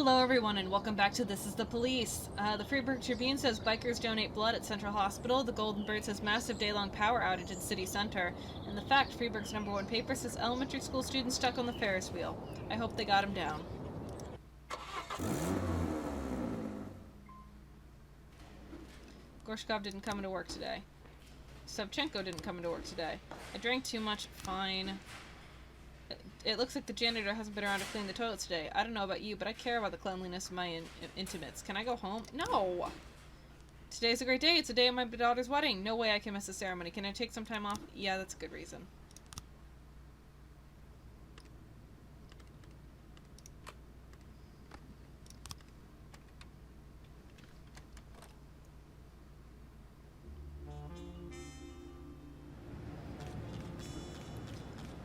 Hello everyone and welcome back to This is the Police. The Freeburg Tribune says bikers donate blood at Central Hospital. The Golden Bird says massive day-long power outage in city center. And the Fact, Freeburg's #1 paper, says elementary school students stuck on the Ferris wheel. I hope they got him down. Gorshkov didn't come into work today. Savchenko didn't come into work today. I drank too much, fine. It looks like the janitor hasn't been around to clean the toilets today. I don't know about you, but I care about the cleanliness of my intimates. Can I go home? No! Today's a great day. It's the day of my daughter's wedding. No way I can miss the ceremony. Can I take some time off? Yeah, that's a good reason.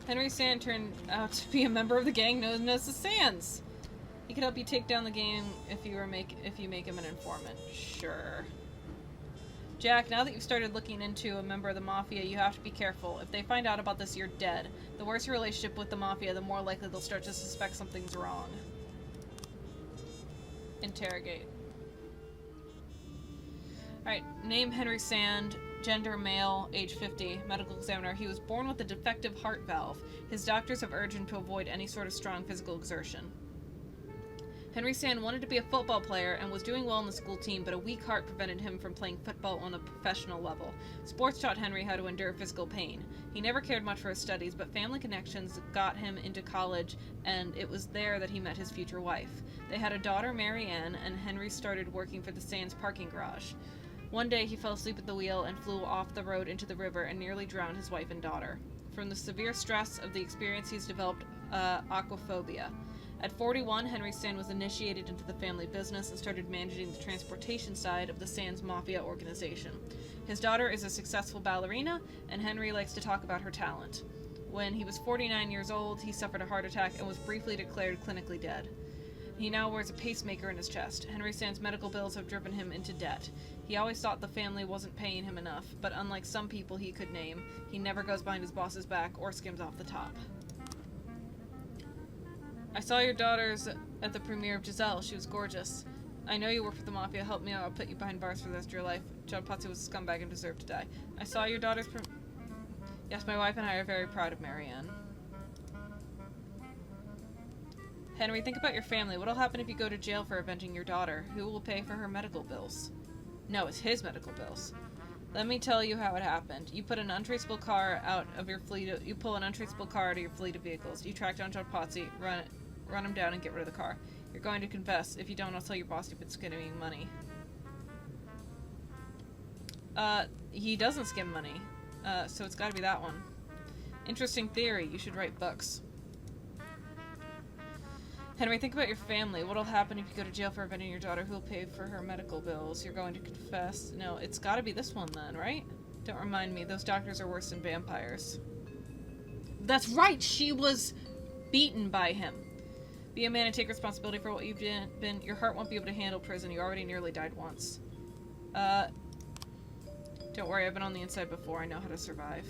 Henry Sand turned out to be a member of the gang known as the Sands. He could help you take down the gang if you make him an informant. Sure. Jack, now that you've started looking into a member of the Mafia, you have to be careful. If they find out about this, you're dead. The worse your relationship with the Mafia, the more likely they'll start to suspect something's wrong. Interrogate. Alright, name Henry Sand. Gender male, age 50, medical examiner. He was born with a defective heart valve. His doctors have urged him to avoid any sort of strong physical exertion. Henry Sand wanted to be a football player and was doing well in the school team, but a weak heart prevented him from playing football on a professional level. Sports taught Henry how to endure physical pain. He never cared much for his studies, but family connections got him into college, and it was there that he met his future wife. They had a daughter, Mary Ann, and Henry started working for the Sands parking garage. One day he fell asleep at the wheel and flew off the road into the river and nearly drowned his wife and daughter. From the severe stress of the experience, he's developed aquaphobia. At 41, Henry Sand was initiated into the family business and started managing the transportation side of the Sands Mafia organization. His daughter is a successful ballerina, and Henry likes to talk about her talent. When he was 49 years old, he suffered a heart attack and was briefly declared clinically dead. He now wears a pacemaker in his chest. Henry Sand's medical bills have driven him into debt. He always thought the family wasn't paying him enough, but unlike some people he could name, he never goes behind his boss's back or skims off the top. I saw your daughters at the premiere of Giselle. She was gorgeous. I know you work for the Mafia. Help me out. I'll put you behind bars for the rest of your life. John Potts was a scumbag and deserved to die. I saw your daughters Yes, my wife and I are very proud of Marianne. Henry, think about your family. What'll happen if you go to jail for avenging your daughter? Who will pay for her medical bills? No, it's his medical bills. Let me tell you how it happened. You put an untraceable car out of your fleet. You pull an untraceable car out of your fleet of vehicles. You track down John Potsy, run him down, and get rid of the car. You're going to confess. If you don't, I'll tell your boss you've been skimming money. He doesn't skim money. So it's got to be that one. Interesting theory. You should write books. Henry, think about your family. What'll happen if you go to jail for avenging your daughter? Who'll pay for her medical bills? You're going to confess. No, it's gotta be this one then, right? Don't remind me. Those doctors are worse than vampires. That's right! She was beaten by him. Be a man and take responsibility for what you've been. Your heart won't be able to handle prison. You already nearly died once. Don't worry. I've been on the inside before. I know how to survive.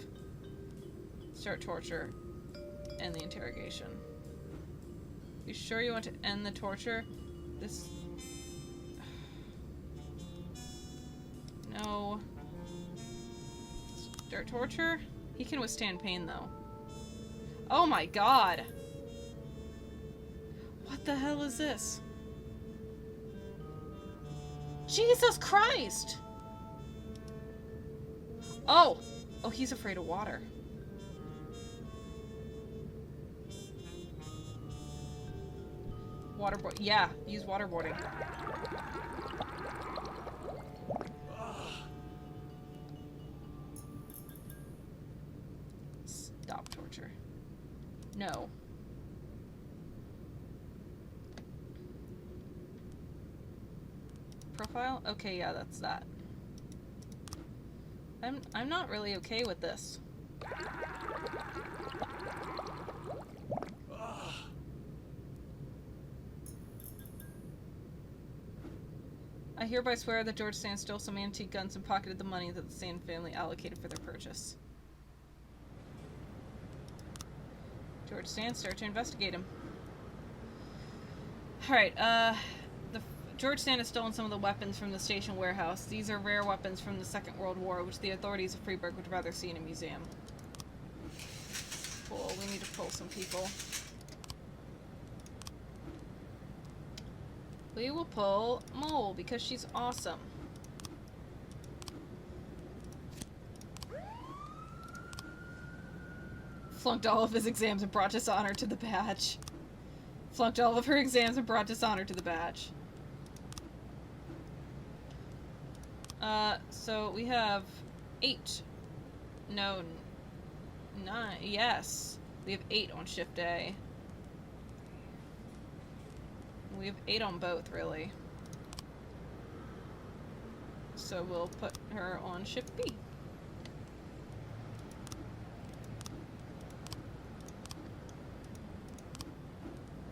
Start torture. End the interrogation. You sure you want to end the torture? This... No. Start torture? He can withstand pain, though. Oh my god! What the hell is this? Jesus Christ! Oh! Oh, he's afraid of water. Waterboard. Yeah, use waterboarding. Stop torture. No. Profile? Okay, yeah, that's that. I'm not really okay with this. I hereby swear that George Sand stole some antique guns and pocketed the money that the Sand family allocated for their purchase. George Sand, start to investigate him. Alright, George Sand has stolen some of the weapons from the station warehouse. These are rare weapons from the Second World War, which the authorities of Freeburg would rather see in a museum. Cool, we need to pull some people. We will pull Mole, because she's awesome. Flunked all of his exams and brought dishonor to the badge. Flunked all of her exams and brought dishonor to the badge. So we have 8. No, 9. Yes. We have 8 on shift A. We have 8 on both, really. So we'll put her on shift B.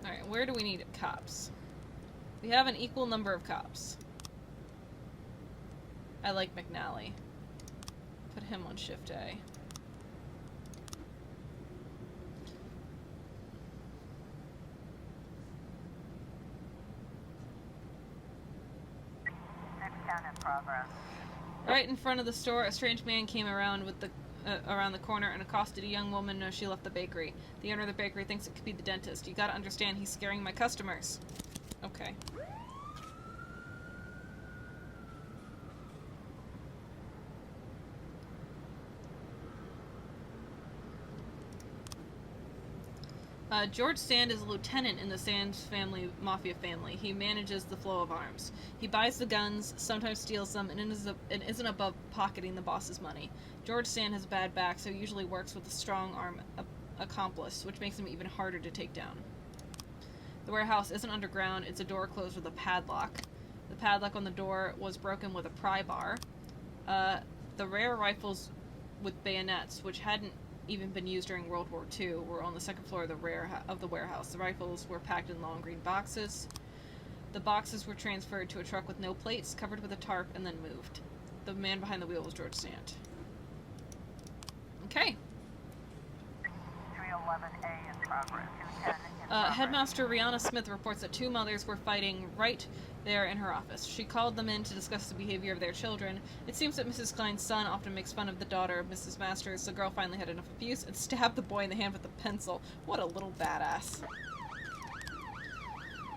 Alright, where do we need cops? We have an equal number of cops. I like McNally. Put him on shift A. In progress. Right in front of the store, a strange man came around the corner and accosted a young woman as she left the bakery. The owner of the bakery thinks it could be the dentist. You gotta understand, he's scaring my customers. Okay. George Sand is a lieutenant in the Sand mafia family. He manages the flow of arms. He buys the guns, sometimes steals them, and isn't above pocketing the boss's money. George Sand has a bad back, so he usually works with a strong arm accomplice, which makes him even harder to take down. The warehouse isn't underground, it's a door closed with a padlock. The padlock on the door was broken with a pry bar. The rare rifles with bayonets, which hadn't even been used during World War II, were on the second floor of the warehouse. The rifles were packed in long green boxes. The boxes were transferred to a truck with no plates, covered with a tarp, and then moved. The man behind the wheel was George Sand. Okay. 311A in progress. 210 in Headmaster Rihanna Smith reports that 2 mothers were fighting right there in her office. She called them in to discuss the behavior of their children. It seems that Mrs. Klein's son often makes fun of the daughter of Mrs. Masters. The girl finally had enough abuse and stabbed the boy in the hand with a pencil. What a little badass.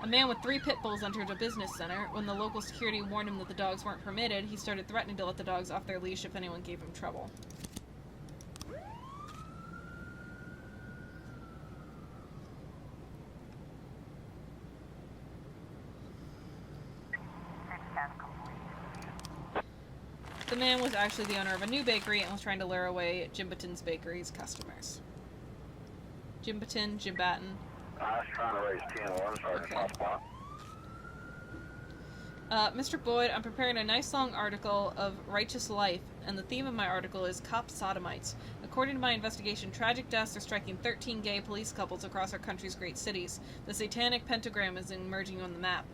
A man with 3 pit bulls entered a business center. When the local security warned him that the dogs weren't permitted, he started threatening to let the dogs off their leash if anyone gave him trouble. The man was actually the owner of a new bakery and was trying to lure away Jimbatin's bakery's customers. Jimbatin, Jimbatin. I was trying to raise 10-1, sorry, Okay. my spot. Mr. Boyd, I'm preparing a nice long article of righteous life, and the theme of my article is cop sodomites. According to my investigation, tragic deaths are striking 13 gay police couples across our country's great cities. The satanic pentagram is emerging on the map.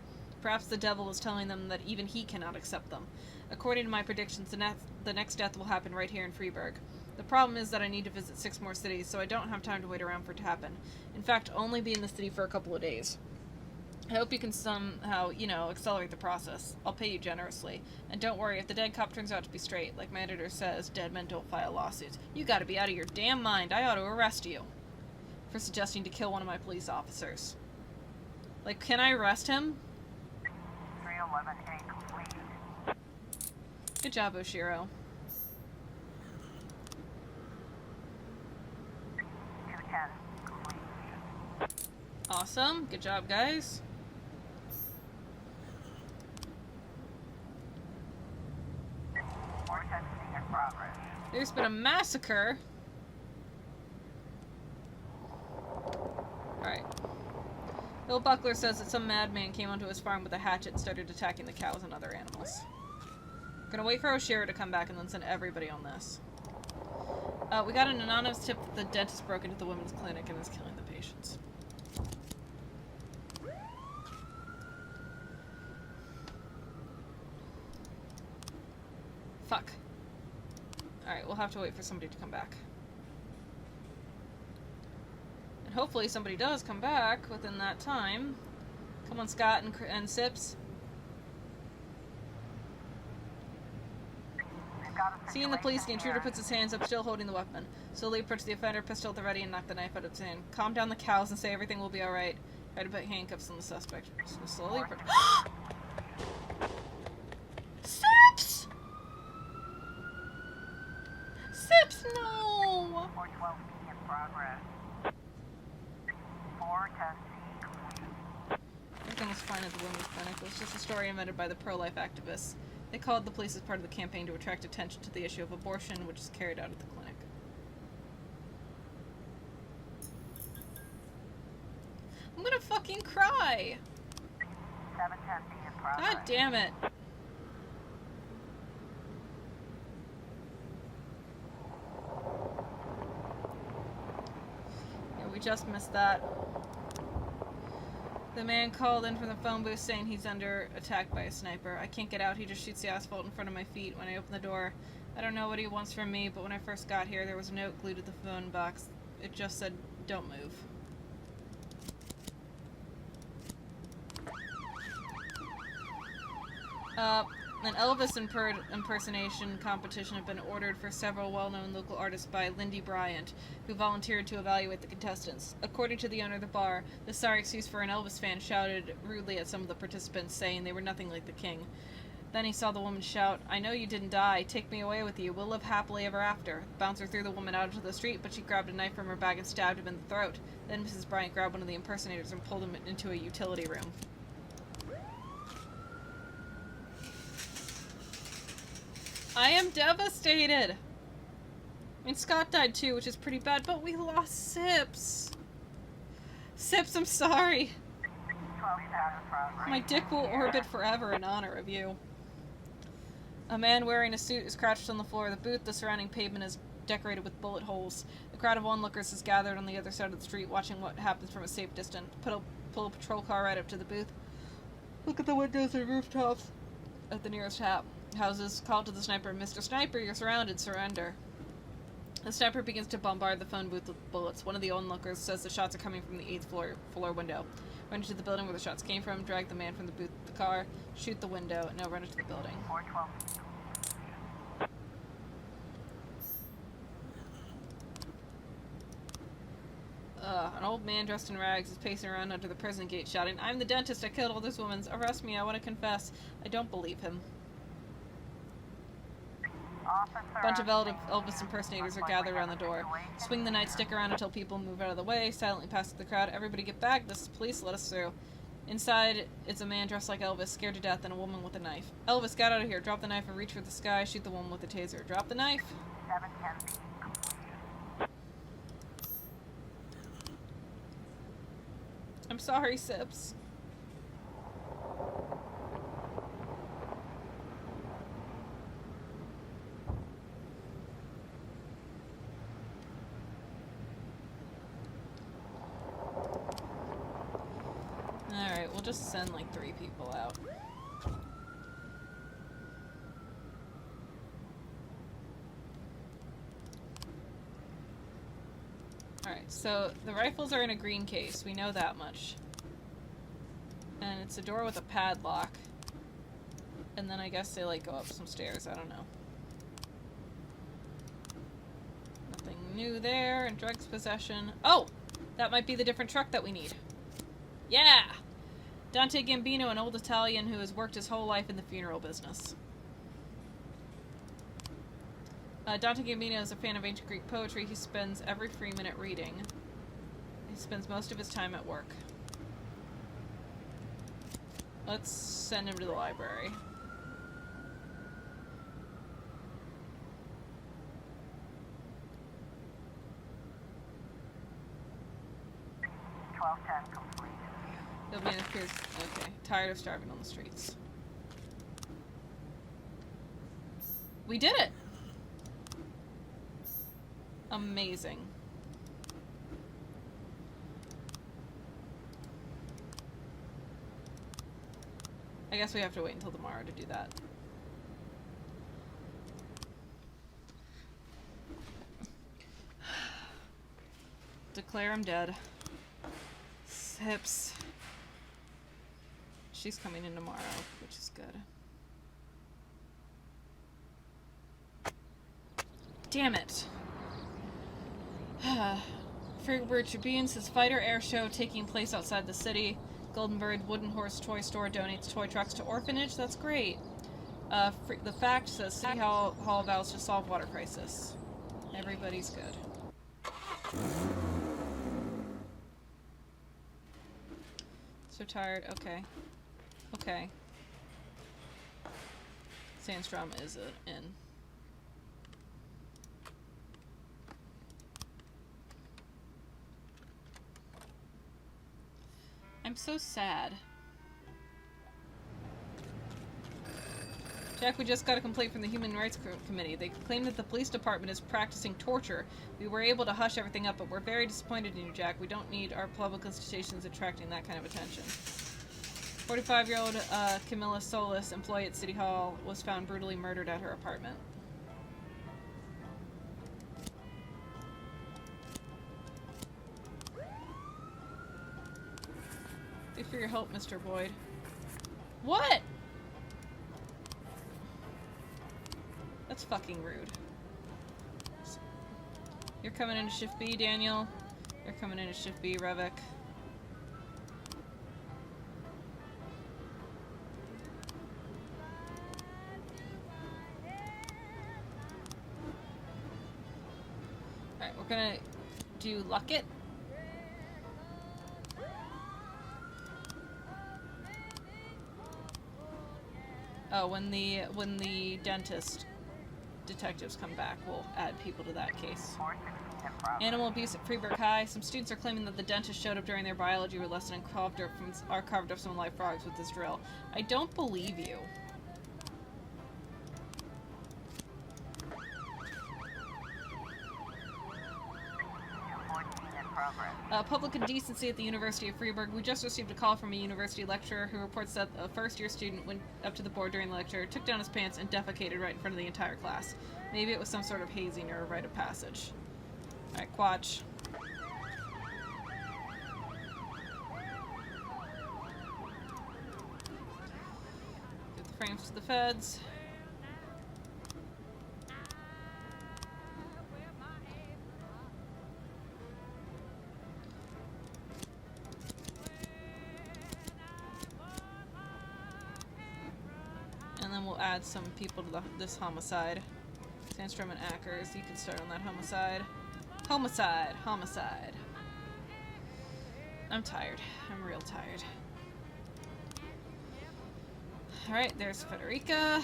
Perhaps the devil is telling them that even he cannot accept them. According to my predictions, the next death will happen right here in Freeburg. The problem is that I need to visit 6 more cities, so I don't have time to wait around for it to happen. In fact, I'll only be in the city for a couple of days. I hope you can somehow, accelerate the process. I'll pay you generously. And don't worry, if the dead cop turns out to be straight, like my editor says, dead men don't file lawsuits. You gotta be out of your damn mind. I ought to arrest you for suggesting to kill one of my police officers. Like, can I arrest him? 311A complete. Good job, Oshiro. 210 complete. Awesome. Good job, guys. More testing in progress. There's been a massacre. Alright. Bill Buckler says that some madman came onto his farm with a hatchet and started attacking the cows and other animals. Gonna wait for Oshiro to come back and then send everybody on this. We got an anonymous tip that the dentist broke into the women's clinic and is killing the patients. Fuck. Alright, we'll have to wait for somebody to come back. And hopefully somebody does come back within that time, Come on, Scott and Sips. We've got a Seeing the police, the situation intruder here. puts his hands up, still holding the weapon. Slowly approach the offender, pistol at the ready, and knock the knife out of his hand. Calm down the cows and say everything will be alright. Try to put handcuffs on the suspect. So slowly approach. Sips! Sips, no! 412C in progress. 410C complete. Everything was fine at the women's clinic. It was just a story invented by the pro-life activists. They called the police as part of the campaign to attract attention to the issue of abortion, which is carried out at the clinic. I'm gonna fucking cry! 710B in progress. God damn it. Yeah, we just missed that. The man called in from the phone booth saying he's under attack by a sniper. I can't get out, he just shoots the asphalt in front of my feet. When I open the door, I don't know what he wants from me, but when I first got here, there was a note glued to the phone box. It just said, "Don't move." An Elvis impersonation competition had been ordered for several well-known local artists by Lindy Bryant, who volunteered to evaluate the contestants. According to the owner of the bar, the sorry excuse for an Elvis fan shouted rudely at some of the participants, saying they were nothing like the king. Then he saw the woman shout, "I know you didn't die. Take me away with you. We'll live happily ever after." The bouncer threw the woman out into the street, but she grabbed a knife from her bag and stabbed him in the throat. Then Mrs. Bryant grabbed one of the impersonators and pulled him into a utility room. I am devastated. I mean, Scott died too, which is pretty bad, but we lost Sips. Sips, I'm sorry. 12 status progress. My dick will orbit forever in honor of you. A man wearing a suit is crouched on the floor of the booth. The surrounding pavement is decorated with bullet holes. A crowd of onlookers is gathered on the other side of the street, watching what happens from a safe distance. Pull a patrol car right up to the booth. Look at the windows and rooftops at the nearest houses. Call to the sniper, "Mr. Sniper, you're surrounded. Surrender." The sniper begins to bombard the phone booth with bullets. One of the onlookers says the shots are coming from the 8th floor window. Run into the building where the shots came from, drag the man from the booth to the car, shoot the window, and now run into the building. 412C. An old man dressed in rags is pacing around under the prison gate shouting, "I'm the dentist, I killed all those women. Arrest me, I want to confess." I don't believe him. A bunch of Elvis impersonators are gathered around the door. Swing the nightstick around until people move out of the way, silently pass through the crowd. "Everybody get back, this is police, let us through." Inside, it's a man dressed like Elvis, scared to death, and a woman with a knife. "Elvis, get out of here, drop the knife and reach for the sky, shoot the woman with the taser." "Drop the knife." 710B complete. "I'm sorry, Sips." Alright, we'll just send like 3 people out. Alright, so the rifles are in a green case, we know that much. And it's a door with a padlock. And then I guess they like go up some stairs, I don't know. Nothing new there, and drugs possession. Oh! That might be the different truck that we need. Yeah! Dante Gambino, an old Italian who has worked his whole life in the funeral business. Dante Gambino is a fan of ancient Greek poetry. He spends every free minute reading. He spends most of his time at work. Let's send him to the library. Complete. The man appears, okay, tired of starving on the streets. We did it! Amazing. I guess we have to wait until tomorrow to do that. Declare him dead. Sips. she's coming in tomorrow, which is good. Damn it. Freebird Tribune says fighter air show taking place outside the city. Golden Bird Wooden Horse Toy Store donates toy trucks to orphanage. That's great. The Fact says City Hall vows to solve water crisis. Everybody's good. So tired. Okay. Okay. Sandstrom is in. I'm so sad. Jack, we just got a complaint from the Human Rights Committee. They claim that the police department is practicing torture. We were able to hush everything up, but we're very disappointed in you, Jack. We don't need our public institutions attracting that kind of attention. 45-year-old Camilla Solis, employee at City Hall, was found brutally murdered at her apartment. Thanks for your help, Mr. Boyd. What? That's fucking rude. You're coming into Shift B, Daniel. You're coming into Shift B, Revik. Alright, we're gonna do Luckett. Oh, when the dentist detectives come back, we'll add people to that case. 416 in progress. Animal abuse at Freeburg High. Some students are claiming that the dentist showed up during their biology lesson and carved up some live frogs with this drill. I don't believe you. 214 in progress. Public indecency at the University of Freiburg. We just received a call from a university lecturer who reports that a first-year student went up to the board during the lecture, took down his pants, and defecated right in front of the entire class. Maybe it was some sort of hazing or a rite of passage. Alright, Quatch. Get the frames to the feds. And then we'll add some people to this homicide. Sandstrom and Ackers, you can start on that homicide. Homicide. I'm tired. I'm real tired. Alright, there's Federica.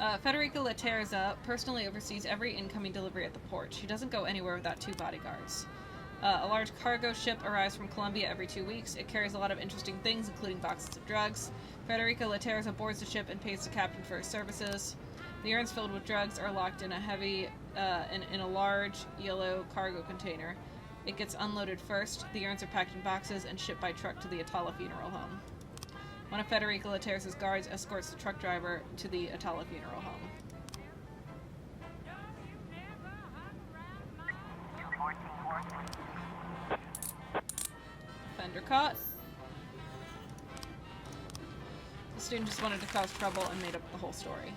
Federica Laterza personally oversees every incoming delivery at the port. She doesn't go anywhere without 2 bodyguards. A large cargo ship arrives from Colombia every 2 weeks. It carries a lot of interesting things, including boxes of drugs. Federica Laterza boards the ship and pays the captain for his services. The urns filled with drugs are locked in a large yellow cargo container. It gets unloaded first. The urns are packed in boxes and shipped by truck to the Atala funeral home. One of Federica Laterza's guards escorts the truck driver to the Atala funeral home. 214. Fender caught. The student just wanted to cause trouble and made up the whole story.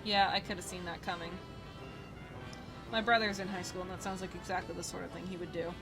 Yeah, I could have seen that coming. My brother's in high school, and that sounds like exactly the sort of thing he would do.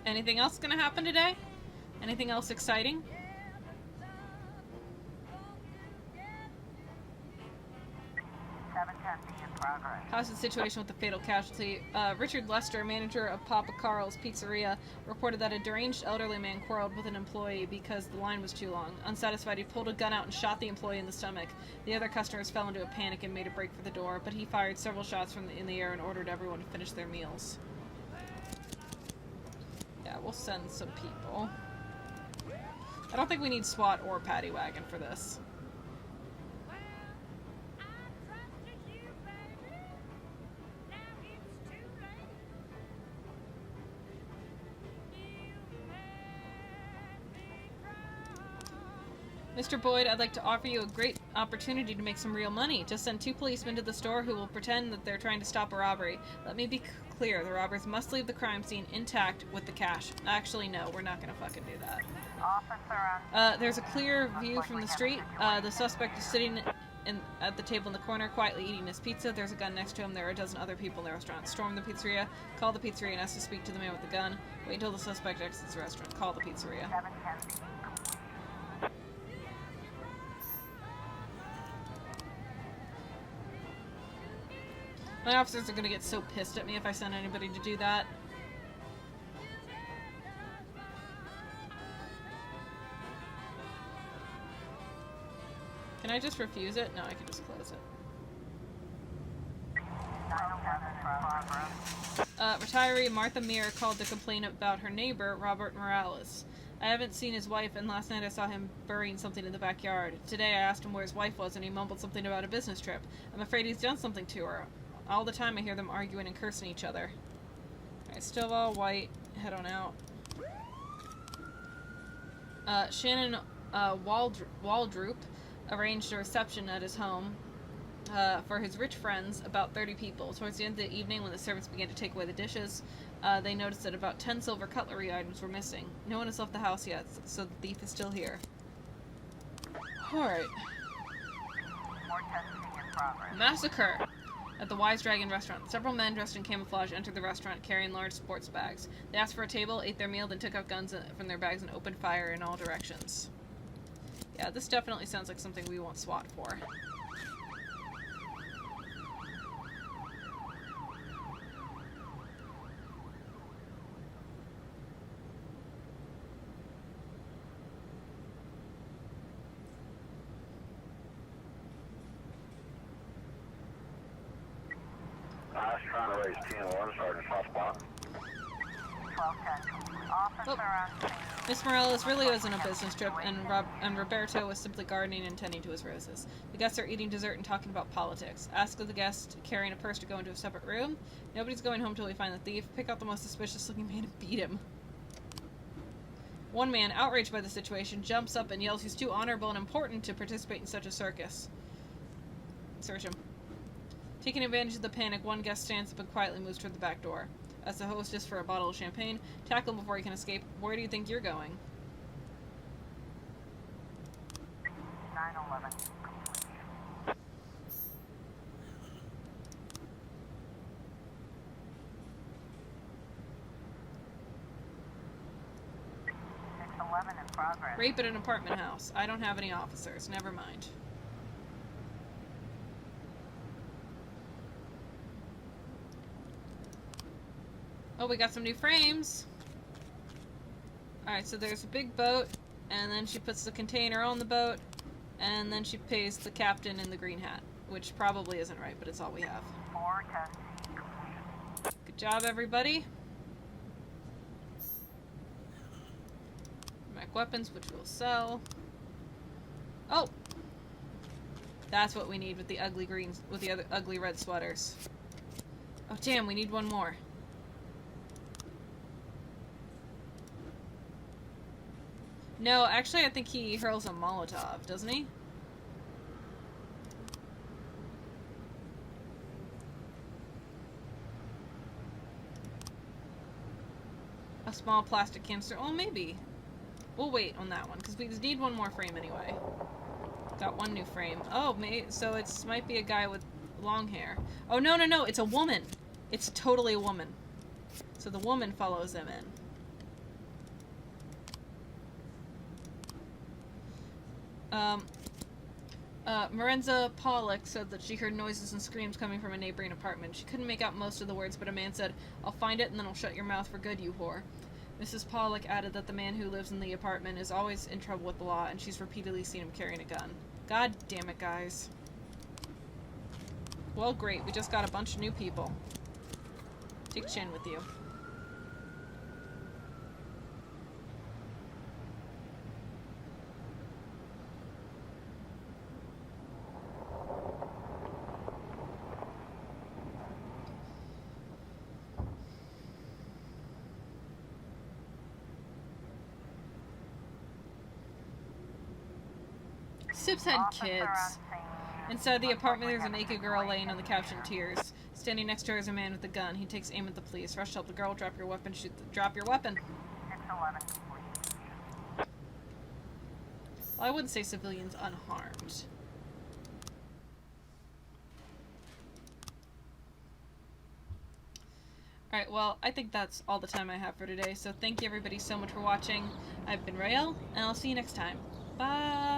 Anything else gonna happen today? Anything else exciting? 710 in progress. How's the situation with the fatal casualty? Richard Lester, manager of Papa Carl's Pizzeria, reported that a deranged elderly man quarreled with an employee because the line was too long. Unsatisfied, he pulled a gun out and shot the employee in the stomach. The other customers fell into a panic and made a break for the door, but he fired several shots in the air and ordered everyone to finish their meals. Yeah, we'll send some people. I don't think we need SWAT or Paddy Wagon for this. Mr. Boyd, I'd like to offer you a great opportunity to make some real money. Just send 2 policemen to the store who will pretend that they're trying to stop a robbery. Let me be clear, the robbers must leave the crime scene intact with the cash. Actually, no, we're not gonna fucking do that. Officer, There's a clear view from the street. The suspect is sitting at the table in the corner, quietly eating his pizza. There's a gun next to him. There are a dozen other people in the restaurant. Storm the pizzeria. Call the pizzeria and ask to speak to the man with the gun. Wait until the suspect exits the restaurant. Call the pizzeria. 710. My officers are gonna get so pissed at me if I send anybody to do that. Can I just refuse it? No, I can just close it. 911 progress. Retiree Martha Meir called to complain about her neighbor, Robert Morales. I haven't seen his wife, and last night I saw him burying something in the backyard. Today I asked him where his wife was, and he mumbled something about a business trip. I'm afraid he's done something to her. All the time I hear them arguing and cursing each other. Alright, Stovall, White, head on out. Shannon Waldroop arranged a reception at his home for his rich friends, about 30 people. Towards the end of the evening, when the servants began to take away the dishes, they noticed that about 10 silver cutlery items were missing. No one has left the house yet, so the thief is still here. Alright. More testing in progress. Massacre! At the Wise Dragon restaurant, several men dressed in camouflage entered the restaurant carrying large sports bags. They asked for a table, ate their meal, then took out guns from their bags and opened fire in all directions. Yeah, this definitely sounds like something we want SWAT for. I was trying to raise 10-1, Sergeant Hotspot. 1210. Officer on scene. Miss Morales really wasn't a business trip, and Roberto was simply gardening and tending to his roses. The guests are eating dessert and talking about politics. Ask of the guest carrying a purse to go into a separate room. Nobody's going home till we find the thief. Pick out the most suspicious-looking man and beat him. One man, outraged by the situation, jumps up and yells he's too honorable and important to participate in such a circus. Search him. Taking advantage of the panic, one guest stands up and quietly moves toward the back door. As the hostess for a bottle of champagne, tackle him before he can escape. Where do you think you're going? 911. It's 11 in progress. Rape at an apartment house. I don't have any officers. Never mind. Oh, we got some new frames. Alright, so there's a big boat, and then she puts the container on the boat, and then she pays the captain in the green hat, which probably isn't right, but it's all we have. 410. Good job, everybody. Mac weapons, which we'll sell. Oh! That's what we need with the ugly greens, with the other ugly red sweaters. Oh, damn, we need one more. No, actually, I think he hurls a Molotov, doesn't he? A small plastic canister. Oh, maybe. We'll wait on that one, because we just need one more frame anyway. Got one new frame. Oh, so it might be a guy with long hair. Oh, no, no, no, it's a woman. It's totally a woman. So the woman follows them in. Marenza Pollock said that she heard noises and screams coming from a neighboring apartment. She couldn't make out most of the words, but a man said, "I'll find it and then I'll shut your mouth for good, you whore." Mrs. Pollock added that the man who lives in the apartment is always in trouble with the law, and she's repeatedly seen him carrying a gun. God damn it, guys. Well, great. We just got a bunch of new people. Take Chin with you. Sips had Officer kids. on scene. Inside the apartment, there's a naked girl laying on the couch in tears. Standing next to her is a man with a gun. He takes aim at the police. Rush to help the girl. Drop your weapon. Drop your weapon. 611 complete. Well, I wouldn't say civilians unharmed. Alright, well, I think that's all the time I have for today, so thank you everybody so much for watching. I've been Rael, and I'll see you next time. Bye!